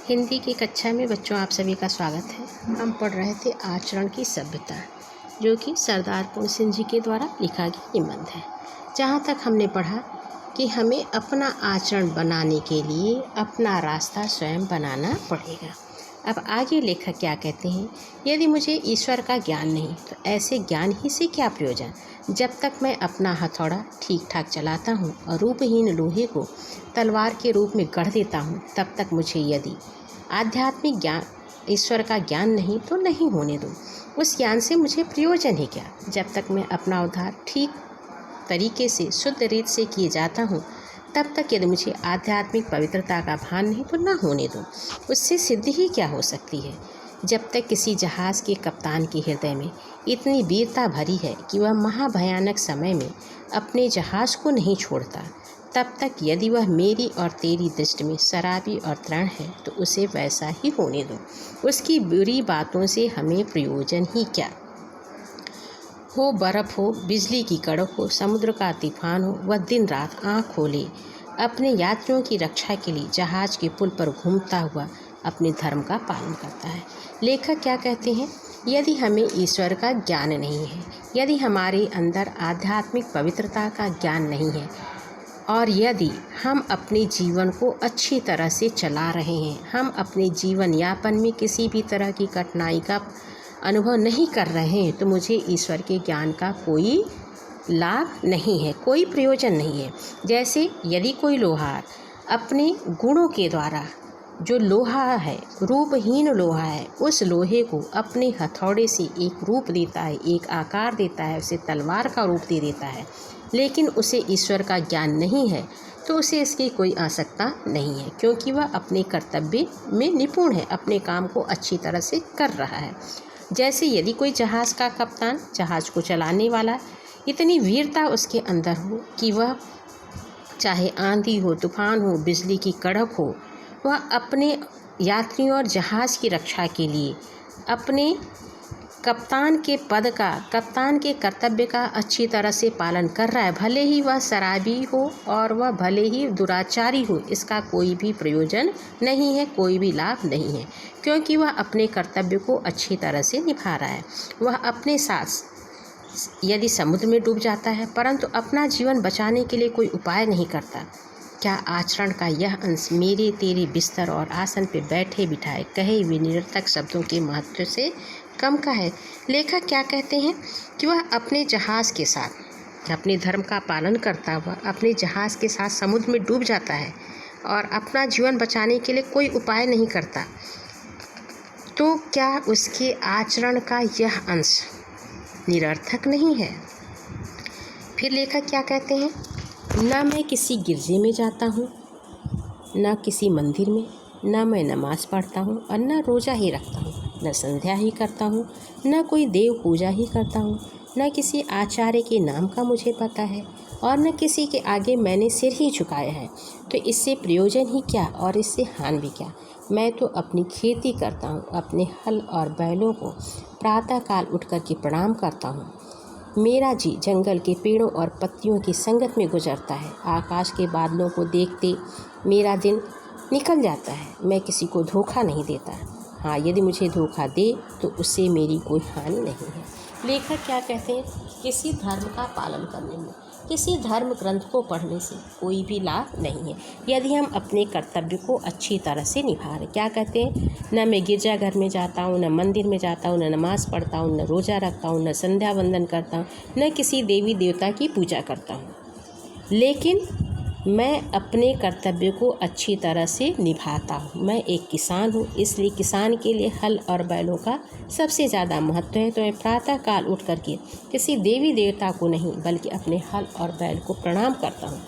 हिंदी की कक्षा में बच्चों आप सभी का स्वागत है। हम पढ़ रहे थे आचरण की सभ्यता, जो कि सरदार पूर्ण सिंह जी के द्वारा लिखा गया निबंध है। जहाँ तक हमने पढ़ा कि हमें अपना आचरण बनाने के लिए अपना रास्ता स्वयं बनाना पड़ेगा। अब आगे लेखक क्या कहते हैं, यदि मुझे ईश्वर का ज्ञान नहीं तो ऐसे ज्ञान ही से क्या प्रयोजन। जब तक मैं अपना हथौड़ा ठीक ठाक चलाता हूँ और रूपहीन लोहे को तलवार के रूप में गढ़ देता हूँ, तब तक मुझे यदि आध्यात्मिक ज्ञान ईश्वर का ज्ञान नहीं तो नहीं होने दूँ। उस ज्ञान से मुझे प्रयोजन ही क्या। जब तक मैं अपना उद्धार ठीक तरीके से शुद्ध रीत से किए जाता हूँ, तब तक यदि मुझे आध्यात्मिक पवित्रता का भान नहीं तो ना होने दूँ। उससे सिद्धि ही क्या हो सकती है। जब तक किसी जहाज़ के कप्तान के हृदय में इतनी वीरता भरी है कि वह महाभयानक समय में अपने जहाज़ को नहीं छोड़ता, तब तक यदि वह मेरी और तेरी दृष्टि में शराबी और तृण है तो उसे वैसा ही होने दो। उसकी बुरी बातों से हमें प्रयोजन ही क्या। हो बर्फ़ हो, बिजली की कड़क हो, समुद्र का तूफान हो, वह दिन रात आँख खोले अपने यात्रियों की रक्षा के लिए जहाज़ के पुल पर घूमता हुआ अपने धर्म का पालन करता है। लेखक क्या कहते हैं, यदि हमें ईश्वर का ज्ञान नहीं है, यदि हमारे अंदर आध्यात्मिक पवित्रता का ज्ञान नहीं है और यदि हम अपने जीवन को अच्छी तरह से चला रहे हैं, हम अपने जीवन यापन में किसी भी तरह की कठिनाई का अनुभव नहीं कर रहे हैं, तो मुझे ईश्वर के ज्ञान का कोई लाभ नहीं है, कोई प्रयोजन नहीं है। जैसे यदि कोई लोहार अपने गुणों के द्वारा जो लोहा है, रूपहीन लोहा है, उस लोहे को अपने हथौड़े से एक रूप देता है, एक आकार देता है, उसे तलवार का रूप दे देता है, लेकिन उसे ईश्वर का ज्ञान नहीं है, तो उसे इसकी कोई आवश्यकता नहीं है, क्योंकि वह अपने कर्तव्य में निपुण है, अपने काम को अच्छी तरह से कर रहा है। जैसे यदि कोई जहाज़ का कप्तान, जहाज़ को चलाने वाला, इतनी वीरता उसके अंदर हो कि वह चाहे आंधी हो, तूफान हो, बिजली की कड़क हो, वह अपने यात्रियों और जहाज़ की रक्षा के लिए अपने कप्तान के पद का, कप्तान के कर्तव्य का अच्छी तरह से पालन कर रहा है। भले ही वह शराबी हो और वह भले ही दुराचारी हो, इसका कोई भी प्रयोजन नहीं है, कोई भी लाभ नहीं है, क्योंकि वह अपने कर्तव्य को अच्छी तरह से निभा रहा है। वह अपने साथ यदि समुद्र में डूब जाता है, परंतु अपना जीवन बचाने के लिए कोई उपाय नहीं करता, क्या आचरण का यह अंश मेरे तेरे बिस्तर और आसन पर बैठे बिठाए कहे हुए निरर्थक शब्दों के महत्व से कम का है। लेखक क्या कहते हैं कि वह अपने जहाज़ के साथ अपने धर्म का पालन करता हुआ अपने जहाज़ के साथ समुद्र में डूब जाता है और अपना जीवन बचाने के लिए कोई उपाय नहीं करता, तो क्या उसके आचरण का यह अंश निरर्थक नहीं है। फिर लेखक क्या कहते हैं, न मैं किसी गिरजे में जाता हूँ, न किसी मंदिर में, न मैं नमाज़ पढ़ता हूँ और न रोज़ा ही रखता हूँ, न संध्या ही करता हूँ, न कोई देव पूजा ही करता हूँ, न किसी आचार्य के नाम का मुझे पता है और न किसी के आगे मैंने सिर ही झुकाया है, तो इससे प्रयोजन ही क्या और इससे हानि भी क्या। मैं तो अपनी खेती करता हूँ, अपने हल और बैलों को प्रातःकाल उठ कर के प्रणाम करता हूँ। मेरा जी जंगल के पेड़ों और पत्तियों की संगत में गुजरता है। आकाश के बादलों को देखते मेरा दिन निकल जाता है। मैं किसी को धोखा नहीं देता। हाँ, यदि मुझे धोखा दे तो उससे मेरी कोई हानि नहीं है। लेखक क्या कहते हैं, किसी धर्म का पालन करने में, किसी धर्म ग्रंथ को पढ़ने से कोई भी लाभ नहीं है, यदि हम अपने कर्तव्य को अच्छी तरह से निभा रहे। क्या कहते हैं, न मैं गिरजाघर में जाता हूँ, न मंदिर में जाता हूँ, न नमाज़ पढ़ता हूँ, न रोज़ा रखता हूँ, न संध्या वंदन करता हूँ, न किसी देवी देवता की पूजा करता हूँ, लेकिन मैं अपने कर्तव्य को अच्छी तरह से निभाता हूँ। मैं एक किसान हूँ, इसलिए किसान के लिए हल और बैलों का सबसे ज़्यादा महत्व है, तो मैं प्रातःकाल उठ करके किसी देवी देवता को नहीं बल्कि अपने हल और बैल को प्रणाम करता हूँ।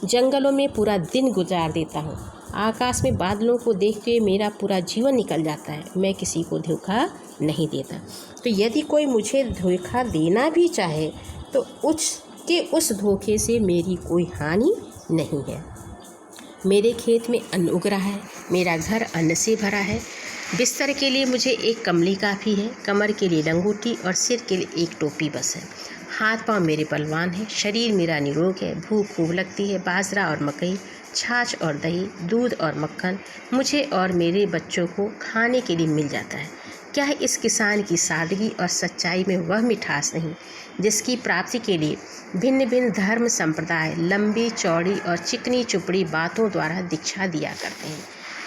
जंगलों में पूरा दिन गुजार देता हूँ। आकाश में बादलों को देखते हुए मेरा पूरा जीवन निकल जाता है। मैं किसी को धोखा नहीं देता। तो यदि कोई मुझे धोखा देना भी चाहे तो उस धोखे से मेरी कोई हानि नहीं है। मेरे खेत में अन्न उग रहा है, मेरा घर अन्न से भरा है। बिस्तर के लिए मुझे एक कमली काफ़ी है, कमर के लिए लंगोटी और सिर के लिए एक टोपी बस है। हाथ पांव मेरे बलवान हैं, शरीर मेरा निरोग है, भूख खूब लगती है। बाजरा और मकई छाछ और दही, दूध और मक्खन मुझे और मेरे बच्चों को खाने के लिए मिल जाता है। क्या है इस किसान की सादगी और सच्चाई में वह मिठास नहीं जिसकी प्राप्ति के लिए भिन्न भिन्न धर्म संप्रदाय लंबी चौड़ी और चिकनी चुपड़ी बातों द्वारा दीक्षा दिया करते हैं।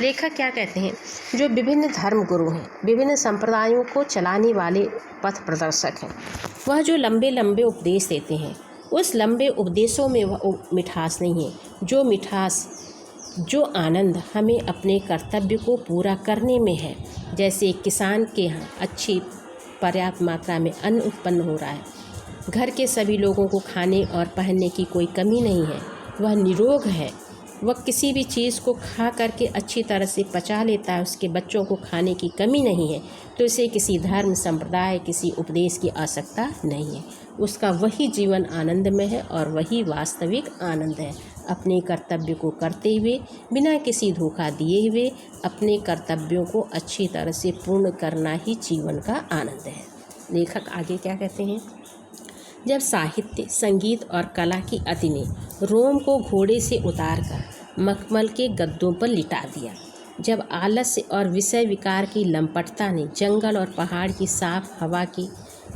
लेखक क्या कहते हैं, जो विभिन्न धर्म गुरु हैं, विभिन्न संप्रदायों को चलाने वाले पथ प्रदर्शक हैं, वह जो लंबे लंबे उपदेश देते हैं, उस लंबे उपदेशों में वह मिठास नहीं है। जो मिठास, जो आनंद हमें अपने कर्तव्य को पूरा करने में है। जैसे किसान के यहाँ अच्छी पर्याप्त मात्रा में अन्न उत्पन्न हो रहा है, घर के सभी लोगों को खाने और पहनने की कोई कमी नहीं है, वह निरोग है, वह किसी भी चीज़ को खा करके अच्छी तरह से पचा लेता है, उसके बच्चों को खाने की कमी नहीं है, तो इसे किसी धर्म संप्रदाय किसी उपदेश की आवश्यकता नहीं है। उसका वही जीवन आनंद में है और वही वास्तविक आनंद है। अपने कर्तव्य को करते हुए बिना किसी धोखा दिए हुए अपने कर्तव्यों को अच्छी तरह से पूर्ण करना ही जीवन का आनंद है। लेखक आगे क्या कहते हैं, जब साहित्य, संगीत और कला की अति ने रोम को घोड़े से उतारकर मखमल के गद्दों पर लिटा दिया, जब आलस्य और विषय विकार की लंपटता ने जंगल और पहाड़ की साफ हवा की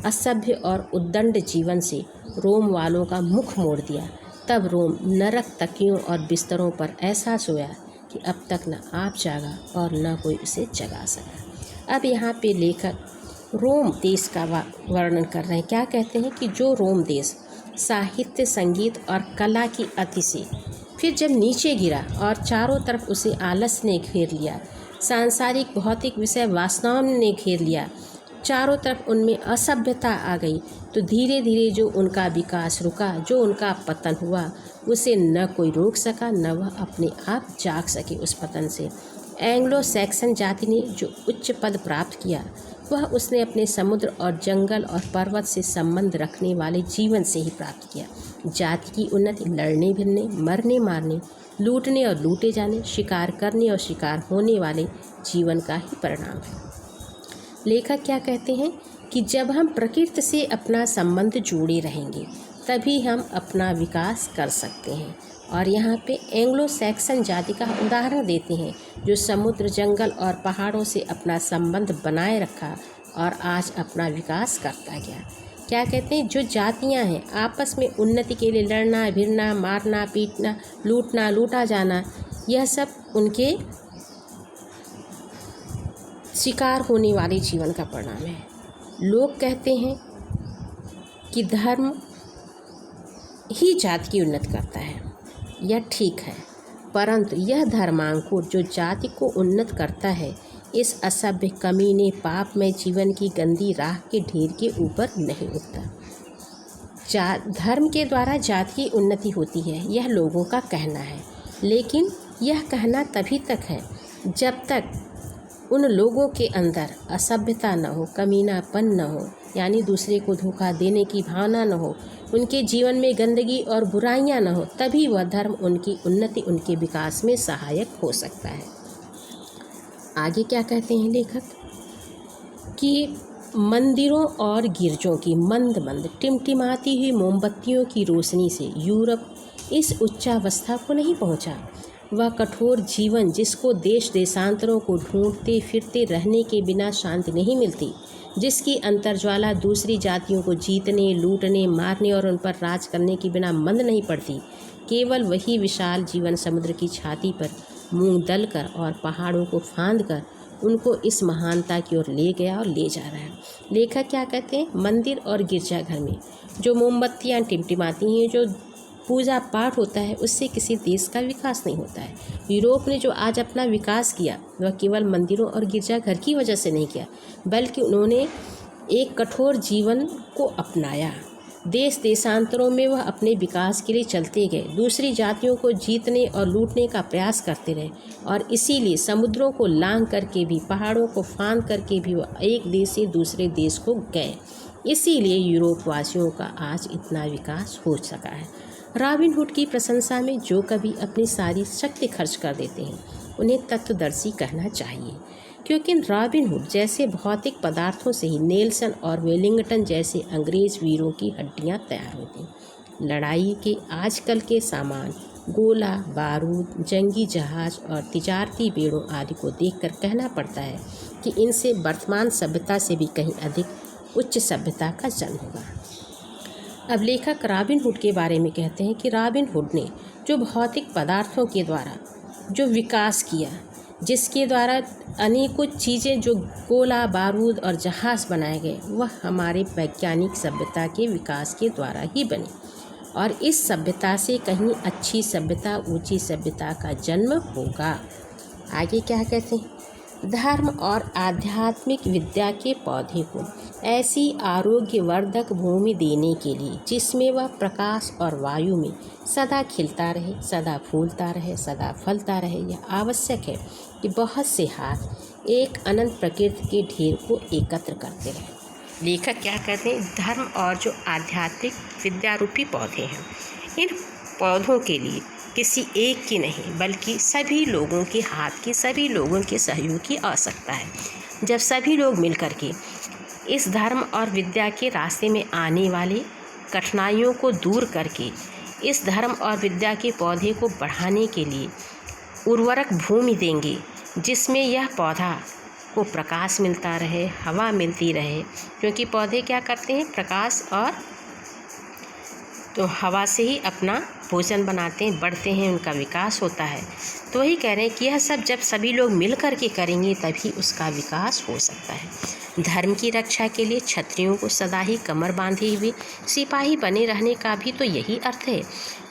असभ्य और उद्दंड जीवन से रोम वालों का मुख मोड़ दिया, तब रोम नरक तकियों और बिस्तरों पर ऐसा सोया कि अब तक न आप जागा और न कोई उसे जगा सका। अब यहाँ पे लेखक रोम देश का वर्णन कर रहे हैं। क्या कहते हैं कि जो रोम देश साहित्य, संगीत और कला की अति से फिर जब नीचे गिरा और चारों तरफ उसे आलस ने घेर लिया, सांसारिक भौतिक विषय वासनाओं ने घेर लिया, चारों तरफ उनमें असभ्यता आ गई, तो धीरे धीरे जो उनका विकास रुका, जो उनका पतन हुआ, उसे न कोई रोक सका, न वह अपने आप जाग सके उस पतन से। एंग्लो सैक्सन जाति ने जो उच्च पद प्राप्त किया, वह उसने अपने समुद्र और जंगल और पर्वत से संबंध रखने वाले जीवन से ही प्राप्त किया। जाति की उन्नति लड़ने भिड़ने, मरने मारने, लूटने और लूटे जाने, शिकार करने और शिकार होने वाले जीवन का ही परिणाम है। लेखक क्या कहते हैं कि जब हम प्रकृति से अपना संबंध जोड़े रहेंगे तभी हम अपना विकास कर सकते हैं। और यहाँ पे एंग्लो सैक्सन जाति का उदाहरण देते हैं, जो समुद्र, जंगल और पहाड़ों से अपना संबंध बनाए रखा और आज अपना विकास करता गया। क्या कहते हैं, जो जातियाँ हैं आपस में उन्नति के लिए लड़ना भिड़ना, मारना पीटना, लूटना लूटा जाना, यह सब उनके शिकार होने वाले जीवन का परिणाम है। लोग कहते हैं कि धर्म ही जाति की उन्नति करता है, यह ठीक है, परंतु यह धर्मांकुर जो जाति को उन्नत करता है, इस असभ्य कमीने पापमय जीवन की गंदी राह के ढेर के ऊपर नहीं उठता। धर्म के द्वारा जाति की उन्नति होती है, यह लोगों का कहना है, लेकिन यह कहना तभी तक है जब तक उन लोगों के अंदर असभ्यता न हो, कमीनापन न हो, यानी दूसरे को धोखा देने की भावना न हो, उनके जीवन में गंदगी और बुराइयां न हो, तभी वह धर्म उनकी उन्नति, उनके विकास में सहायक हो सकता है। आगे क्या कहते हैं लेखक कि मंदिरों और गिरजों की मंद मंद टिमटिमाती हुई मोमबत्तियों की रोशनी से यूरोप इस उच्चावस्था को नहीं पहुंचा। वह कठोर जीवन जिसको देश देशांतरों को ढूंढते फिरते रहने के बिना शांति नहीं मिलती, जिसकी अंतर्ज्वाला दूसरी जातियों को जीतने, लूटने, मारने और उन पर राज करने के बिना मंद नहीं पड़ती, केवल वही विशाल जीवन समुद्र की छाती पर मूंग दलकर और पहाड़ों को फांद कर उनको इस महानता की ओर ले गया और ले जा रहा है। लेखक क्या कहते हैं, मंदिर और गिरजाघर में जो मोमबत्तियाँ टिमटिमाती हैं, जो पूजा पाठ होता है, उससे किसी देश का विकास नहीं होता है। यूरोप ने जो आज अपना विकास किया वह केवल मंदिरों और गिरजाघर की वजह से नहीं किया, बल्कि उन्होंने एक कठोर जीवन को अपनाया। देश देशांतरों में वह अपने विकास के लिए चलते गए, दूसरी जातियों को जीतने और लूटने का प्रयास करते रहे, और इसीलिए समुद्रों को लांघ करके भी, पहाड़ों को फांद करके भी वह एक देश से दूसरे देश को गए। इसीलिए यूरोप वासियों का आज इतना विकास हो सका है। रॉबिन हुड की प्रशंसा में जो कभी अपनी सारी शक्ति खर्च कर देते हैं, उन्हें तत्वदर्शी कहना चाहिए, क्योंकि रॉबिन हुड जैसे भौतिक पदार्थों से ही नेल्सन और वेलिंगटन जैसे अंग्रेज वीरों की हड्डियां तैयार होती। लड़ाई के आजकल के सामान गोला बारूद, जंगी जहाज और तिजारती बेड़ों आदि को देखकर कहना पड़ता है कि इनसे वर्तमान सभ्यता से भी कहीं अधिक उच्च सभ्यता का जन्म होगा। अब लेखक रॉबिन हुड के बारे में कहते हैं कि रॉबिन हुड ने जो भौतिक पदार्थों के द्वारा जो विकास किया, जिसके द्वारा अनेकों चीज़ें जो गोला बारूद और जहाज़ बनाए गए, वह हमारे वैज्ञानिक सभ्यता के विकास के द्वारा ही बनी और इस सभ्यता से कहीं अच्छी सभ्यता, ऊंची सभ्यता का जन्म होगा। आगे क्या कहते हैं? धर्म और आध्यात्मिक विद्या के पौधे को ऐसी आरोग्यवर्धक भूमि देने के लिए जिसमें वह प्रकाश और वायु में सदा खिलता रहे, सदा फूलता रहे, सदा फलता रहे, यह आवश्यक है कि बहुत से हाथ एक अनंत प्रकृति के ढेर को एकत्र करते रहें। लेखक क्या कहते हैं? धर्म और जो आध्यात्मिक विद्यारूपी पौधे हैं, इन पौधों के लिए किसी एक की नहीं बल्कि सभी लोगों के हाथ की, सभी लोगों के सहयोग की आवश्यकता है। जब सभी लोग मिलकर के इस धर्म और विद्या के रास्ते में आने वाले कठिनाइयों को दूर करके इस धर्म और विद्या के पौधे को बढ़ाने के लिए उर्वरक भूमि देंगे, जिसमें यह पौधा को प्रकाश मिलता रहे, हवा मिलती रहे, क्योंकि पौधे क्या करते हैं? प्रकाश और तो हवा से ही अपना भोजन बनाते हैं, बढ़ते हैं, उनका विकास होता है। तो वही कह रहे हैं कि यह सब जब सभी लोग मिल कर के करेंगे तभी उसका विकास हो सकता है। धर्म की रक्षा के लिए क्षत्रियों को सदा ही कमर बांधे हुए सिपाही बने रहने का भी तो यही अर्थ है।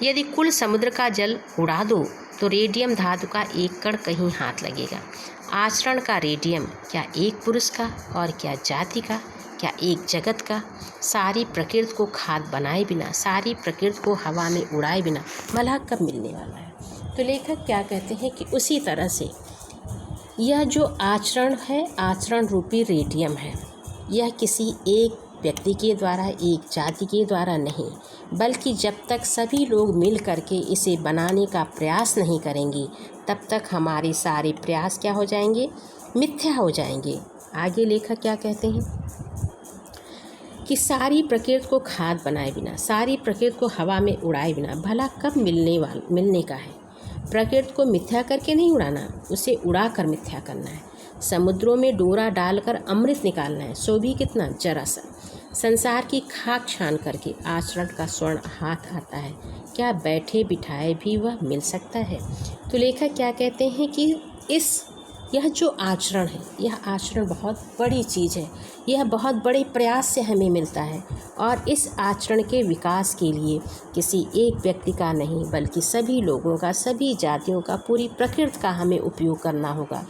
यदि कुल समुद्र का जल उड़ा दो तो रेडियम धातु का एक कण कहीं हाथ लगेगा। आचरण का रेडियम क्या एक पुरुष का और क्या जाति का, क्या एक जगत का? सारी प्रकृति को खाद बनाए बिना, सारी प्रकृति को हवा में उड़ाए बिना भला कब मिलने वाला है? तो लेखक क्या कहते हैं कि उसी तरह से यह जो आचरण है, आचरण रूपी रेडियम है, यह किसी एक व्यक्ति के द्वारा, एक जाति के द्वारा नहीं, बल्कि जब तक सभी लोग मिल करके इसे बनाने का प्रयास नहीं करेंगे तब तक हमारे सारे प्रयास क्या हो जाएंगे? मिथ्या हो जाएंगे। आगे लेखक क्या कहते हैं कि सारी प्रकृति को खाद बनाए बिना, सारी प्रकृति को हवा में उड़ाए बिना भला कब मिलने का है? प्रकृति को मिथ्या करके नहीं उड़ाना, उसे उड़ा कर मिथ्या करना है। समुद्रों में डोरा डालकर अमृत निकालना है, सो भी कितना? जरा सा। संसार की खाक छान करके आचरण का स्वर्ण हाथ आता है, क्या बैठे बिठाए भी वह मिल सकता है? तो लेखक क्या कहते हैं कि यह जो आचरण है, यह आचरण बहुत बड़ी चीज़ है, यह बहुत बड़े प्रयास से हमें मिलता है और इस आचरण के विकास के लिए किसी एक व्यक्ति का नहीं बल्कि सभी लोगों का, सभी जातियों का, पूरी प्रकृति का हमें उपयोग करना होगा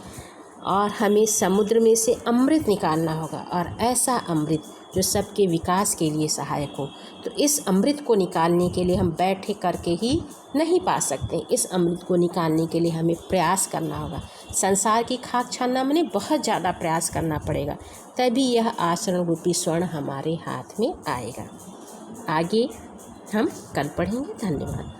और हमें समुद्र में से अमृत निकालना होगा और ऐसा अमृत जो सबके विकास के लिए सहायक हो। तो इस अमृत को निकालने के लिए हम बैठे करके ही नहीं पा सकते, इस अमृत को निकालने के लिए हमें प्रयास करना होगा। संसार की खाक छानना माने बहुत ज़्यादा प्रयास करना पड़ेगा, तभी यह आचरण रूपी स्वर्ण हमारे हाथ में आएगा। आगे हम कल पढ़ेंगे। धन्यवाद।